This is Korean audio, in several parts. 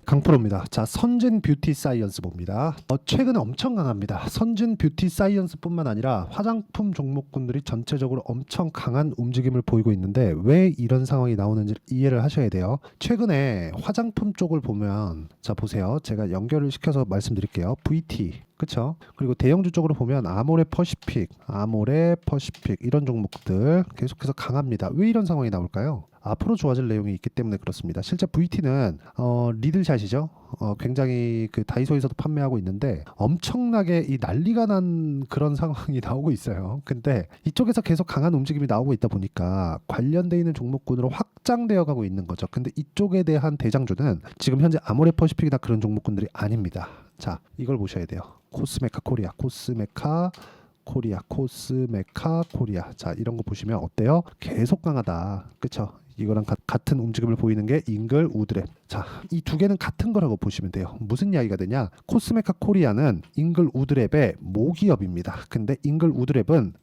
강프로입니다. 자, 선진 뷰티 사이언스 봅니다. 최근에 엄청 강합니다. 선진 뷰티 사이언스뿐만 아니라 화장품 종목군들이 전체적으로 엄청 강한 움직임을 보이고 있는데 왜 이런 상황이 나오는지 이해를 하셔야 돼요. 최근에 화장품 쪽을 보면 자 보세요. 제가 연결을 시켜서 말씀드릴게요. VT 그쵸? 그리고 대형주 쪽으로 보면 아모레 퍼시픽 이런 종목들 계속해서 강합니다. 왜 이런 상황이 나올까요? 앞으로 좋아질 내용이 있기 때문에 그렇습니다. 실제 VT는 리들샷이죠. 굉장히 그 다이소에서도 판매하고 있는데 엄청나게 이 난리가 난 그런 상황이 나오고 있어요. 근데 이쪽에서 계속 강한 움직임이 나오고 있다 보니까 관련돼 있는 종목군으로 확장되어 가고 있는 거죠. 근데 이쪽에 대한 대장주는 지금 현재 아모레 퍼시픽이나 그런 종목군들이 아닙니다. 자, 이걸 보셔야 돼요. 코스메카 코리아. 자, 이런 거 보시면 어때요? 계속 강하다. 그쵸? 이거랑 같은 움직임을 보이는 게 잉글 우드랩. 자, 이 두 개는 같은 거라고 보시면 돼요. 무슨 이야기가 되냐? 코스메카 코리아는 잉글 우드랩의 모기업입니다. 근데 잉글 우드랩은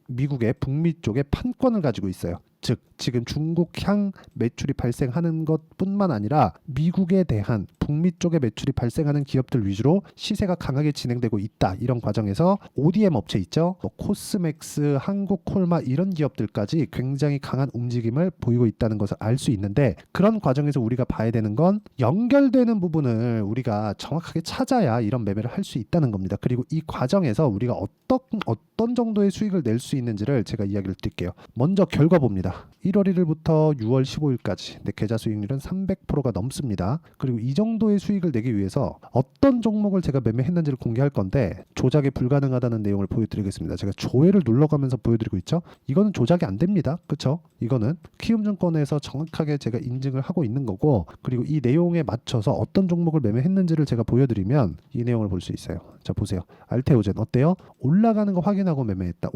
미국의 북미 쪽에 판권을 가지고 있어요. 즉 지금 중국향 매출이 발생하는 것뿐만 아니라 미국에 대한 북미 쪽에 매출이 발생하는 기업들 위주로 시세가 강하게 진행되고 있다. 이런 과정에서 ODM 업체 있죠. 코스맥스, 한국콜마 이런 기업들까지 굉장히 강한 움직임을 보이고 있다는 것을 알 수 있는데 그런 과정에서 우리가 봐야 되는 건 연결되는 부분을 우리가 정확하게 찾아야 이런 매매를 할 수 있다는 겁니다. 그리고 이 과정에서 우리가 어떤 정도의 수익을 낼 수 있는지를 제가 이야기를 드릴게요. 먼저 결과 봅니다. 1월 1일부터 6월 15일까지 내 계좌 수익률은 300%가 넘습니다. 그리고 이 정도의 수익을 내기 위해서 어떤 종목을 제가 매매했는지를 공개할 건데 조작이 불가능하다는 내용을 보여드리겠습니다. 제가 조회를 눌러가면서 보여드리고 있죠. 이거는 조작이 안 됩니다. 그쵸? 이거는 키움증권에서 정확하게 제가 인증을 하고 있는 거고 그리고 이 내용에 맞춰서 어떤 종목을 매매했는지를 제가 보여드리면 이 내용을 볼 수 있어요. 자 보세요. 알테오젠 어때요? 올라가는 거 확인하고 매매했다.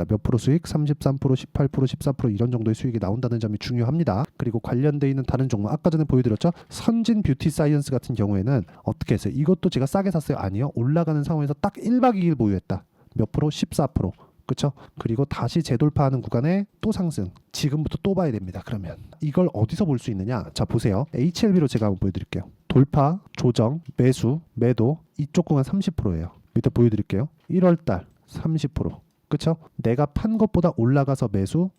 몇 프로 수익? 33%, 18%, 14% 이런 정도의 수익이 나온다는 점이 중요합니다. 그리고 관련되어 있는 다른 종목 아까 전에 보여드렸죠. 선진 뷰티 사이언스 같은 경우에는 어떻게 했어요? 이것도 제가 싸게 샀어요? 아니요. 올라가는 상황에서 딱 1박 2일 보유했다. 몇 프로? 14%. 그쵸? 그리고 다시 재돌파하는 구간에 또 상승. 지금부터 또 봐야 됩니다. 그러면 이걸 어디서 볼 수 있느냐? 자 보세요. HLB로 제가 한번 보여드릴게요. 돌파, 조정, 매수, 매도 이쪽 구간 30%예요. 밑에 보여드릴게요. 1월달 30%. 그쵸? 내가 판 것보다 올라가서 매도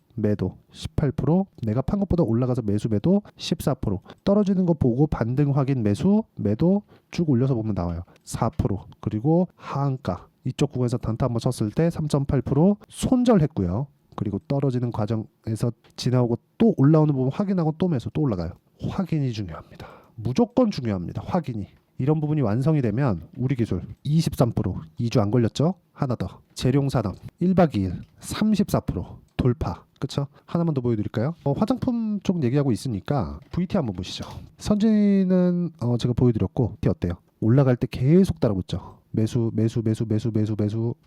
18%, 내가 판 것보다 올라가서 매도 14%, 떨어지는 거 보고 반등 확인 매도 쭉 올려서 보면 나와요. 4%. 그리고 하한가 이쪽 구간에서 단타 한번 쳤을 때 3.8% 손절했고요. 그리고 떨어지는 과정에서 지나오고 또 올라오는 부분 확인하고 또 매수 또 올라가요. 확인이 중요합니다. 무조건 중요합니다. 확인이. 이런 부분이 완성이 되면 우리 기술 23%, 2주 안 걸렸죠? 하나 더. 재룡산업 1박 2일 34% 돌파. 그쵸? 하나만 더 보여드릴까요? 화장품 쪽 얘기하고 있으니까 VT 한번 보시죠. 선진은 제가 보여드렸고 VT 어때요? 올라갈 때 계속 따라붙죠. 매수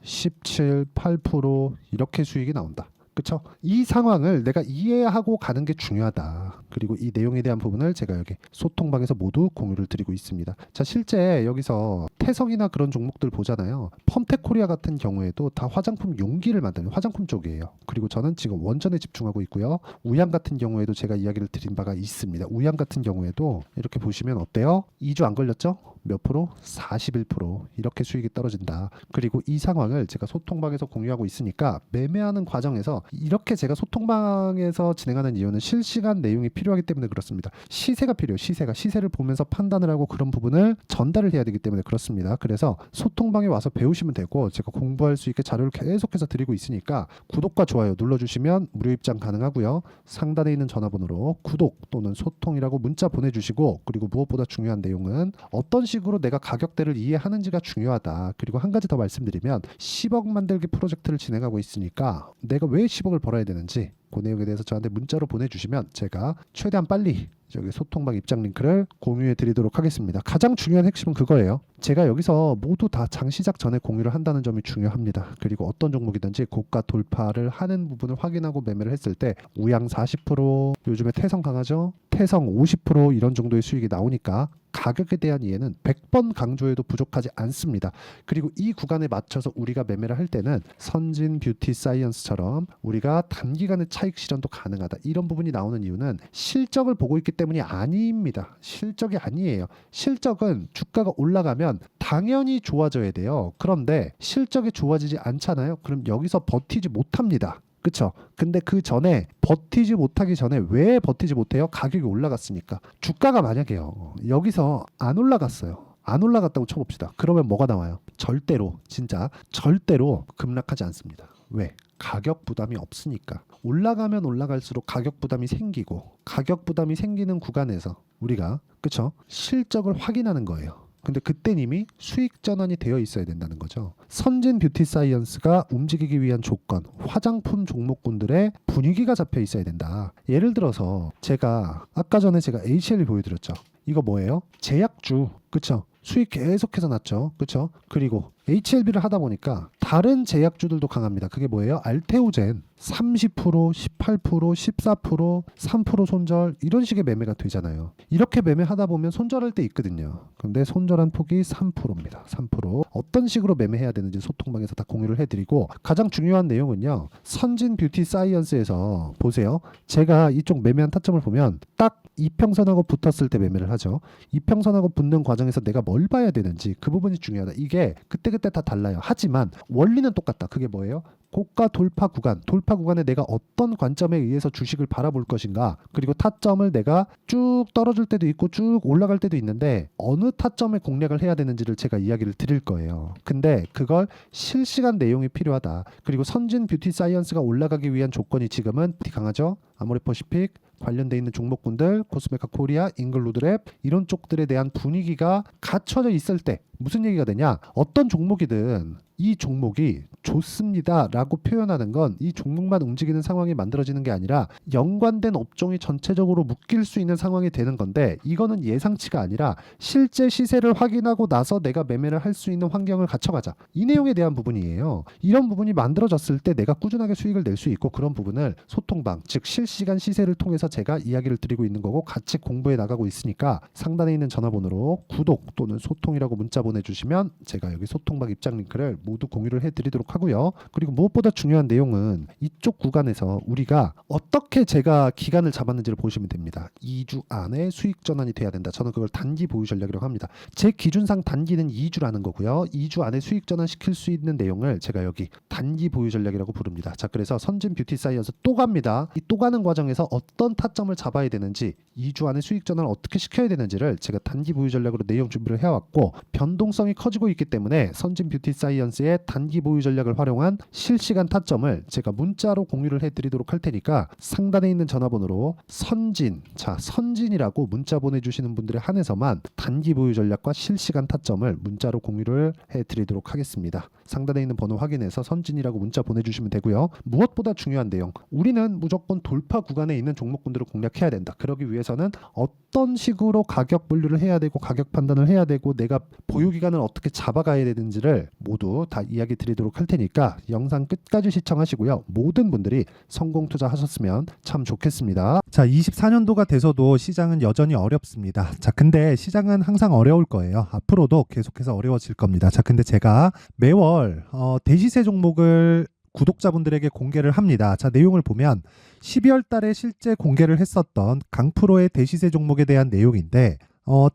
17, 8% 이렇게 수익이 나온다. 그쵸? 이 상황을 내가 이해하고 가는 게 중요하다. 그리고 이 내용에 대한 부분을 제가 여기 소통방에서 모두 공유를 드리고 있습니다. 자, 실제 여기서 태성이나 그런 종목들 보잖아요. 펌텍코리아 같은 경우에도 다 화장품 용기를 만드는 화장품 쪽이에요. 그리고 저는 지금 원전에 집중하고 있고요. 우양 같은 경우에도 제가 이야기를 드린 바가 있습니다. 우양 같은 경우에도 이렇게 보시면 어때요? 2주 안 걸렸죠? 몇 프로? 41% 이렇게 수익이 떨어진다. 그리고 이 상황을 제가 소통방에서 공유하고 있으니까 매매하는 과정에서 이렇게 제가 소통방에서 진행하는 이유는 실시간 내용이 필요하기 때문에 그렇습니다. 시세가 필요해요. 시세를 보면서 판단을 하고 그런 부분을 전달을 해야 되기 때문에 그렇습니다. 그래서 소통방에 와서 배우시면 되고 제가 공부할 수 있게 자료를 계속해서 드리고 있으니까 구독과 좋아요 눌러주시면 무료 입장 가능하고요. 상단에 있는 전화번호로 구독 또는 소통이라고 문자 보내주시고 그리고 무엇보다 중요한 내용은 어떤 식으로 내가 가격대를 이해하는지가 중요하다. 그리고 한 가지 더 말씀드리면 10억 만들기 프로젝트를 진행하고 있으니까 내가 왜 10억을 벌어야 되는지 그 내용에 대해서 저한테 문자로 보내주시면 제가 최대한 빨리 저기 소통방 입장 링크를 공유해 드리도록 하겠습니다. 가장 중요한 핵심은 그거예요. 제가 여기서 모두 다 장 시작 전에 공유를 한다는 점이 중요합니다. 그리고 어떤 종목이든지 고가 돌파를 하는 부분을 확인하고 매매를 했을 때 우양 40%, 요즘에 태성 강하죠? 태성 50% 이런 정도의 수익이 나오니까 가격에 대한 이해는 100번 강조해도 부족하지 않습니다. 그리고 이 구간에 맞춰서 우리가 매매를 할 때는 선진 뷰티 사이언스처럼 우리가 단기간의 차익 실현도 가능하다. 이런 부분이 나오는 이유는 실적을 보고 있기 때문이 아닙니다. 실적이 아니에요. 실적은 주가가 올라가면 당연히 좋아져야 돼요. 그런데 실적이 좋아지지 않잖아요. 그럼 여기서 버티지 못합니다. 그쵸? 근데 그 전에 버티지 못하기 전에 왜 버티지 못해요? 가격이 올라갔으니까. 주가가 만약에요 여기서 안 올라갔어요. 안 올라갔다고 쳐봅시다. 그러면 뭐가 나와요? 절대로 진짜 절대로 급락하지 않습니다. 왜? 가격 부담이 없으니까. 올라가면 올라갈수록 가격 부담이 생기고 가격 부담이 생기는 구간에서 우리가 그쵸? 실적을 확인하는 거예요. 근데 그땐 이미 수익 전환이 되어 있어야 된다는 거죠. 선진 뷰티 사이언스가 움직이기 위한 조건, 화장품 종목군들의 분위기가 잡혀 있어야 된다. 예를 들어서 제가 아까 전에 제가 HL 보여드렸죠. 이거 뭐예요? 제약주, 그쵸? 수익 계속해서 났죠. 그쵸? 그리고 HLB를 하다 보니까 다른 제약주들도 강합니다. 그게 뭐예요? 알테오젠 30%, 18%, 14%, 3% 손절 이런 식의 매매가 되잖아요. 이렇게 매매하다 보면 손절할 때 있거든요. 근데 손절한 폭이 3%입니다. 3%. 어떤 식으로 매매해야 되는지 소통방에서 다 공유를 해드리고 가장 중요한 내용은요. 선진 뷰티 사이언스에서 보세요. 제가 이쪽 매매한 타점을 보면 딱 이평선하고 붙었을 때 매매를 하죠. 이평선하고 붙는 과정에서 내가 뭘 봐야 되는지 그 부분이 중요하다. 이게 그때그때 다 달라요. 하지만 원리는 똑같다. 그게 뭐예요? 고가 돌파 구간에 내가 어떤 관점에 의해서 주식을 바라볼 것인가, 그리고 타점을 내가 쭉 떨어질 때도 있고 쭉 올라갈 때도 있는데 어느 타점에 공략을 해야 되는지를 제가 이야기를 드릴 거예요. 근데 그걸 실시간 내용이 필요하다. 그리고 선진 뷰티 사이언스가 올라가기 위한 조건이 지금은 강하죠. 아모레퍼시픽 관련돼 있는 종목군들, 코스메카 코리아, 잉글루드랩 이런 쪽들에 대한 분위기가 갖춰져 있을 때 무슨 얘기가 되냐? 어떤 종목이든 이 종목이 좋습니다 라고 표현하는 건 이 종목만 움직이는 상황이 만들어지는 게 아니라 연관된 업종이 전체적으로 묶일 수 있는 상황이 되는 건데, 이거는 예상치가 아니라 실제 시세를 확인하고 나서 내가 매매를 할 수 있는 환경을 갖춰가자, 이 내용에 대한 부분이에요. 이런 부분이 만들어졌을 때 내가 꾸준하게 수익을 낼 수 있고, 그런 부분을 소통방, 즉 실시간 시세를 통해서 제가 이야기를 드리고 있는 거고 같이 공부해 나가고 있으니까 상단에 있는 전화번호로 구독 또는 소통이라고 문자 보내주시면 제가 여기 소통방 입장 링크를 모두 공유를 해드리도록 하고요. 그리고 무엇보다 중요한 내용은 이쪽 구간에서 우리가 어떻게 제가 기간을 잡았는지를 보시면 됩니다. 2주 안에 수익 전환이 돼야 된다. 저는 그걸 단기 보유 전략이라고 합니다. 제 기준상 단기는 2주라는 거고요. 2주 안에 수익 전환 시킬 수 있는 내용을 제가 여기 단기 보유 전략이라고 부릅니다. 자, 그래서 선진 뷰티 사이언스 또 갑니다. 이 또 가는 과정에서 어떤 타점을 잡아야 되는지, 2주 안에 수익 전환을 어떻게 시켜야 되는지를 제가 단기 보유 전략으로 내용 준비를 해왔고, 변동성이 커지고 있기 때문에 선진 뷰티 사이언스의 단기 보유 전략을 활용한 실시간 타점을 제가 문자로 공유를 해드리도록 할 테니까 상단에 있는 전화번호로 선진이라고 문자 보내주시는 분들에 한해서만 단기 보유 전략과 실시간 타점을 문자로 공유를 해드리도록 하겠습니다. 상단에 있는 번호 확인해서 선진이라고 문자 보내주시면 되고요. 무엇보다 중요한 내용, 우리는 무조건 돌파 구간에 있는 종목군들을 공략해야 된다. 그러기 위해서는 어떤 식으로 가격 분류를 해야 되고 가격 판단을 해야 되고 내가 보유 기간을 어떻게 잡아가야 되는지를 모두 다 이야기 드리도록 할 테니까 영상 끝까지 시청하시고요. 모든 분들이 성공 투자하셨으면 참 좋겠습니다. 자, 24년도가 돼서도 시장은 여전히 어렵습니다. 자, 근데 시장은 항상 어려울 거예요. 앞으로도 계속해서 어려워질 겁니다. 자, 근데 제가 매월 대시세 종목을 구독자분들에게 공개를 합니다. 자, 내용을 보면 12월 달에 실제 공개를 했었던 강프로의 대시세 종목에 대한 내용인데,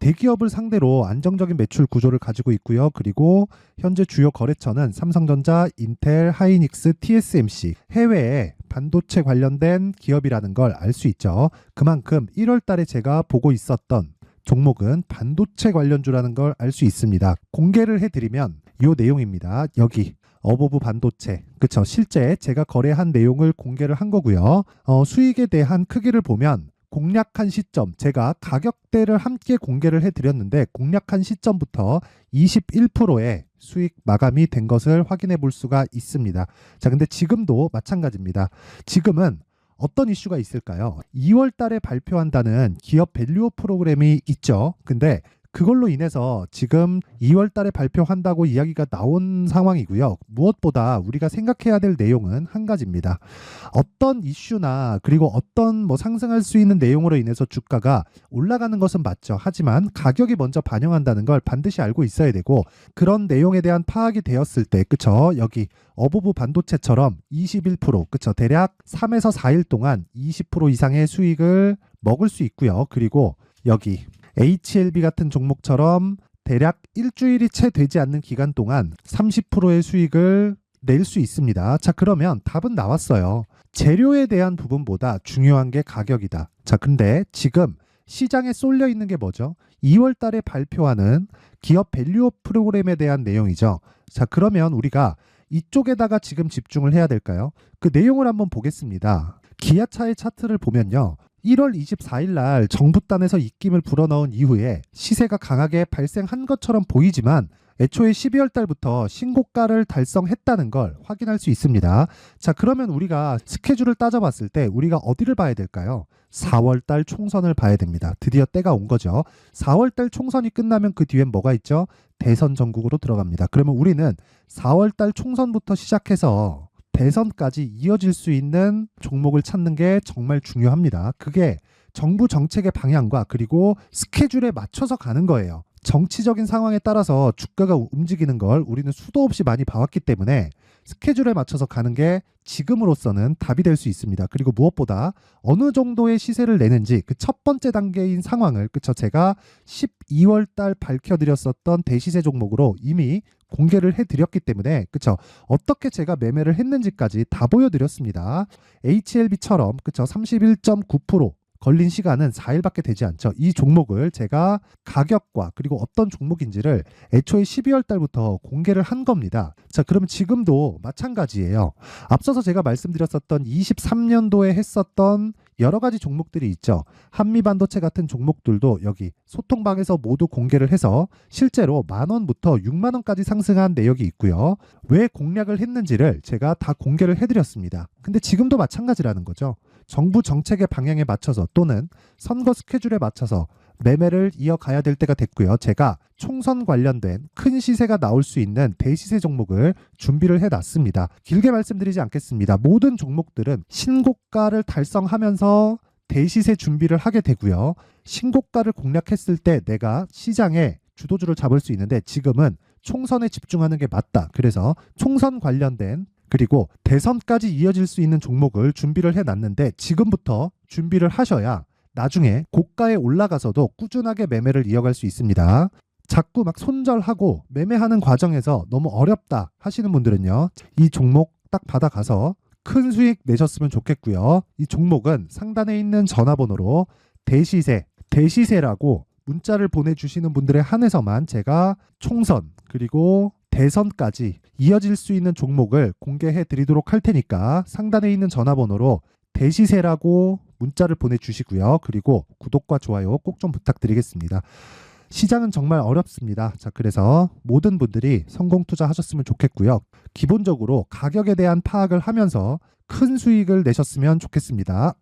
대기업을 상대로 안정적인 매출 구조를 가지고 있고요. 그리고 현재 주요 거래처는 삼성전자, 인텔, 하이닉스, TSMC, 해외에 반도체 관련된 기업이라는 걸 알 수 있죠. 그만큼 1월 달에 제가 보고 있었던 종목은 반도체 관련주라는 걸 알 수 있습니다. 공개를 해드리면 이 내용입니다. 여기 어보브 반도체, 그쵸? 실제 제가 거래한 내용을 공개를 한 거고요. 수익에 대한 크기를 보면 공략한 시점, 제가 가격대를 함께 공개를 해드렸는데 공략한 시점부터 21%의 수익 마감이 된 것을 확인해 볼 수가 있습니다. 자, 근데 지금도 마찬가지입니다. 지금은 어떤 이슈가 있을까요? 2월 달에 발표한다는 기업 밸류업 프로그램이 있죠. 근데 그걸로 인해서 지금 2월 달에 발표한다고 이야기가 나온 상황이고요. 무엇보다 우리가 생각해야 될 내용은 한 가지입니다. 어떤 이슈나 그리고 어떤 뭐 상승할 수 있는 내용으로 인해서 주가가 올라가는 것은 맞죠. 하지만 가격이 먼저 반영한다는 걸 반드시 알고 있어야 되고, 그런 내용에 대한 파악이 되었을 때, 그쵸? 여기 어부부 반도체처럼 21%, 그쵸? 대략 3에서 4일 동안 20% 이상의 수익을 먹을 수 있고요. 그리고 여기 HLB 같은 종목처럼 대략 일주일이 채 되지 않는 기간 동안 30%의 수익을 낼 수 있습니다. 자, 그러면 답은 나왔어요. 재료에 대한 부분보다 중요한 게 가격이다. 자, 근데 지금 시장에 쏠려 있는 게 뭐죠? 2월 달에 발표하는 기업 밸류업 프로그램에 대한 내용이죠. 자, 그러면 우리가 이쪽에다가 지금 집중을 해야 될까요? 그 내용을 한번 보겠습니다. 기아차의 차트를 보면요. 1월 24일 날 정부단에서 입김을 불어넣은 이후에 시세가 강하게 발생한 것처럼 보이지만 애초에 12월 달부터 신고가를 달성했다는 걸 확인할 수 있습니다. 자, 그러면 우리가 스케줄을 따져봤을 때 우리가 어디를 봐야 될까요? 4월 달 총선을 봐야 됩니다. 드디어 때가 온 거죠. 4월 달 총선이 끝나면 그 뒤엔 뭐가 있죠? 대선 전국으로 들어갑니다. 그러면 우리는 4월 달 총선부터 시작해서 대선까지 이어질 수 있는 종목을 찾는 게 정말 중요합니다. 그게 정부 정책의 방향과 그리고 스케줄에 맞춰서 가는 거예요. 정치적인 상황에 따라서 주가가 움직이는 걸 우리는 수도 없이 많이 봐왔기 때문에 스케줄에 맞춰서 가는 게 지금으로서는 답이 될 수 있습니다. 그리고 무엇보다 어느 정도의 시세를 내는지 그 첫 번째 단계인 상황을, 그쵸? 제가 12월 달 밝혀드렸었던 대시세 종목으로 이미 공개를 해드렸기 때문에, 그쵸? 어떻게 제가 매매를 했는지까지 다 보여드렸습니다. HLB처럼, 그쵸? 31.9% 걸린 시간은 4일밖에 되지 않죠. 이 종목을 제가 가격과 그리고 어떤 종목인지를 애초에 12월 달부터 공개를 한 겁니다. 자, 그러면 지금도 마찬가지예요. 앞서서 제가 말씀드렸었던 23년도에 했었던 여러 가지 종목들이 있죠. 한미반도체 같은 종목들도 여기 소통방에서 모두 공개를 해서 실제로 10,000원부터 60,000원까지 상승한 내역이 있고요. 왜 공략을 했는지를 제가 다 공개를 해드렸습니다. 근데 지금도 마찬가지라는 거죠. 정부 정책의 방향에 맞춰서 또는 선거 스케줄에 맞춰서 매매를 이어가야 될 때가 됐고요. 제가 총선 관련된 큰 시세가 나올 수 있는 대시세 종목을 준비를 해놨습니다. 길게 말씀드리지 않겠습니다. 모든 종목들은 신고가를 달성하면서 대시세 준비를 하게 되고요. 신고가를 공략했을 때 내가 시장에 주도주를 잡을 수 있는데 지금은 총선에 집중하는 게 맞다. 그래서 총선 관련된 그리고 대선까지 이어질 수 있는 종목을 준비를 해놨는데 지금부터 준비를 하셔야 나중에 고가에 올라가서도 꾸준하게 매매를 이어갈 수 있습니다. 자꾸 막 손절하고 매매하는 과정에서 너무 어렵다 하시는 분들은요. 이 종목 딱 받아가서 큰 수익 내셨으면 좋겠고요. 이 종목은 상단에 있는 전화번호로 대시세라고 문자를 보내주시는 분들에 한해서만 제가 총선 그리고 대선까지 이어질 수 있는 종목을 공개해 드리도록 할 테니까 상단에 있는 전화번호로 대시세라고 문자를 보내주시고요. 그리고 구독과 좋아요 꼭 좀 부탁드리겠습니다. 시장은 정말 어렵습니다. 자, 그래서 모든 분들이 성공 투자하셨으면 좋겠고요. 기본적으로 가격에 대한 파악을 하면서 큰 수익을 내셨으면 좋겠습니다.